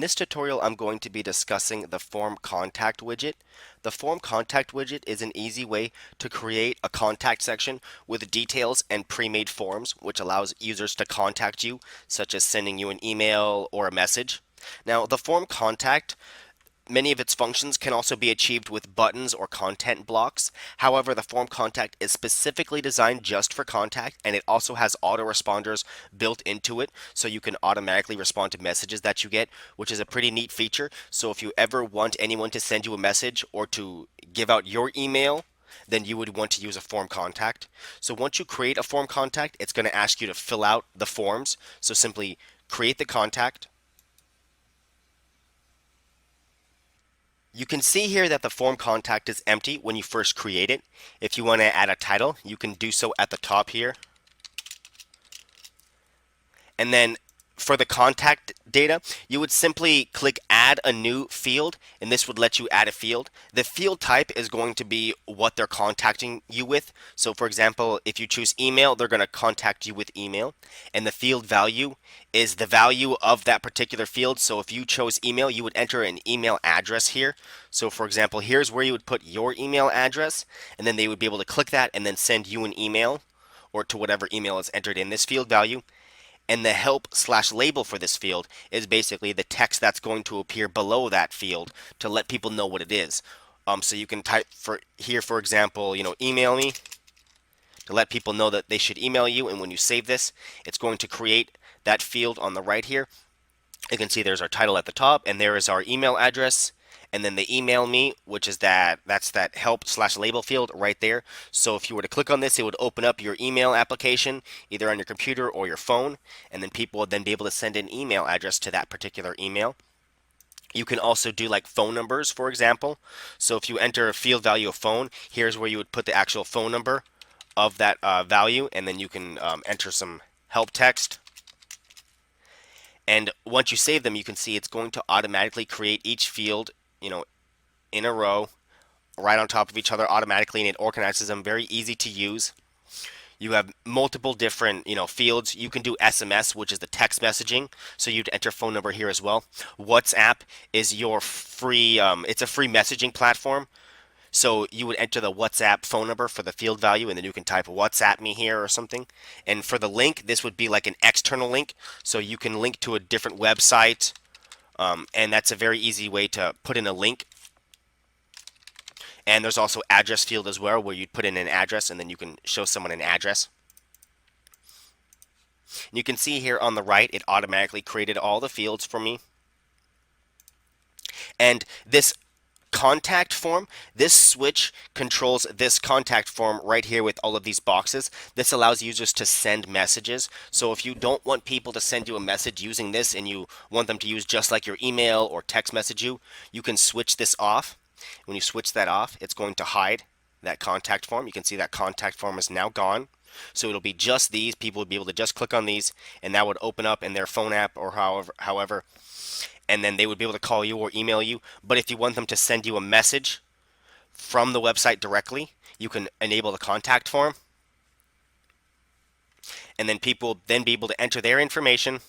this tutorial, I'm going to be discussing the form contact widget. The form contact widget is an easy way to create a contact section with details and pre-made forms, which allows users to contact you, such as sending you an email or a message. Now, the form contact, many of its functions can also be achieved with buttons or content blocks. However, the form contact is specifically designed just for contact, and it also has autoresponders built into it, so you can automatically respond to messages that you get, which is a pretty neat feature. So if you ever want anyone to send you a message or to give out your email, then you would want to use a form contact. So once you create a form contact, it's going to ask you to fill out the forms. So simply create the contact. You can see here that the form contact is empty when you first create it. If you want to add a title, you can do so at the top here. And then for the contact data, you would simply click add a new field, and this would let you add a field. The field type is going to be what they're contacting you with. So for example, if you choose email, they're going to contact you with email. And the field value is the value of that particular field. So if you chose email, you would enter an email address here. So for example, here's where you would put your email address, and then they would be able to click that and then send you an email or to whatever email is entered in this field value. And the help/label for this field is basically the text that's going to appear below that field to let people know what it is. So you can type for here, for example, email me to let people know that they should email you. And when you save this, it's going to create that field on the right here. You can see there's our title at the top, and there is our email address. And then the email me, which is that's that help/label field right there. So if you were to click on this, it would open up your email application either on your computer or your phone, and then people would then be able to send an email address to that particular email. You can also do like phone numbers, for example. So if you enter a field value of phone, here's where you would put the actual phone number of that value, and then you can enter some help text. And once you save them, you can see it's going to automatically create each field in a row right on top of each other automatically, and it organizes them. Very easy to use. You have multiple different fields. You can do SMS, which is the text messaging, so you'd enter phone number here as well. WhatsApp is your free it's a free messaging platform, so you would enter the WhatsApp phone number for the field value, and then you can type WhatsApp me here or something. And for the link, this would be like an external link, so you can link to a different website. And that's a very easy way to put in a link. And there's also address field as well, where you'd put in an address and then you can show someone an address. And you can see here on the right, it automatically created all the fields for me. And this contact form, this switch controls this contact form right here with all of these boxes. This allows users to send messages. So if you don't want people to send you a message using this and you want them to use just like your email or text message you can switch this off. When you switch that off, it's going to hide that contact form. You can see that contact form is now gone. So it'll be just these. People would be able to just click on these, and that would open up in their phone app or however, and then they would be able to call you or email you. But if you want them to send you a message from the website directly, you can enable the contact form, and then people will then be able to enter their information,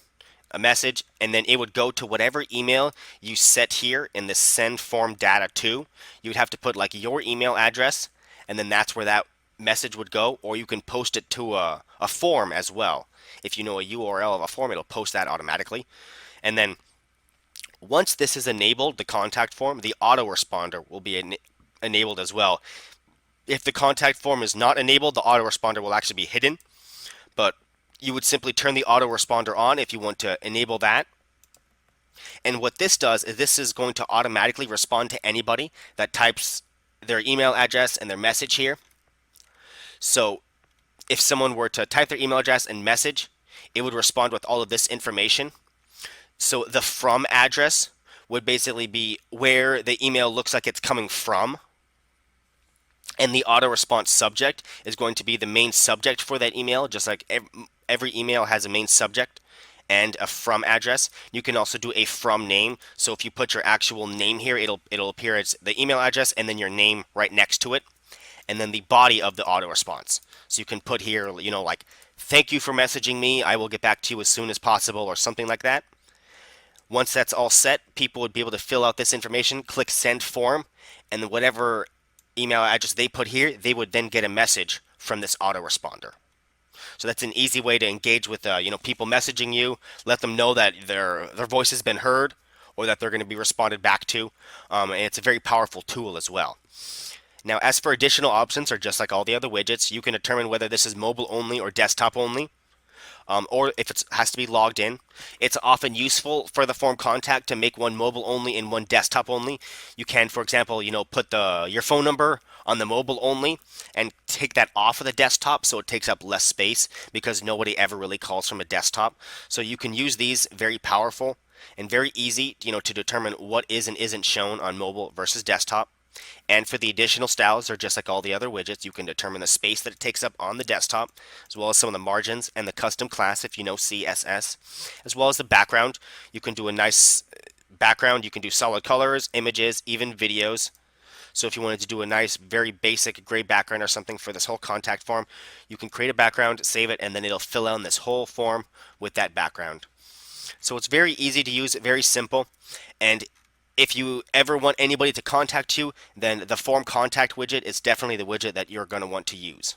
a message, and then it would go to whatever email you set here in the send form data to. You would have to put like your email address, and then that's where that message would go, or you can post it to a form as well. If you know a URL of a form, it'll post that automatically. And then once this is enabled, the contact form, the autoresponder will be enabled as well. If the contact form is not enabled, the autoresponder will actually be hidden, but you would simply turn the autoresponder on if you want to enable that. And what this does is this is going to automatically respond to anybody that types their email address and their message here. So if someone were to type their email address and message, it would respond with all of this information. So the from address would basically be where the email looks like it's coming from. And the auto response subject is going to be the main subject for that email, just like every email has a main subject and a from address. You can also do a from name. So if you put your actual name here, it'll appear as the email address and then your name right next to it. And then the body of the auto response. So you can put here, like, thank you for messaging me. I will get back to you as soon as possible, or something like that. Once that's all set, people would be able to fill out this information, click send form, and then whatever email address they put here, they would then get a message from this autoresponder. So that's an easy way to engage with people messaging you, let them know that their voice has been heard or that they're going to be responded back to. And it's a very powerful tool as well. Now, as for additional options, or just like all the other widgets, you can determine whether this is mobile only or desktop only, or if it has to be logged in. It's often useful for the form contact to make one mobile only and one desktop only. You can, for example, put your phone number on the mobile only and take that off of the desktop so it takes up less space because nobody ever really calls from a desktop. So you can use these, very powerful and very easy, to determine what is and isn't shown on mobile versus desktop. And for the additional styles, or just like all the other widgets, you can determine the space that it takes up on the desktop, as well as some of the margins and the custom class if you know CSS, as well as the background. You can do a nice background, you can do solid colors, images, even videos. So if you wanted to do a nice, very basic gray background or something for this whole contact form, you can create a background, save it, and then it'll fill out this whole form with that background. So it's very easy to use, very simple, and if you ever want anybody to contact you, then the form contact widget is definitely the widget that you're going to want to use.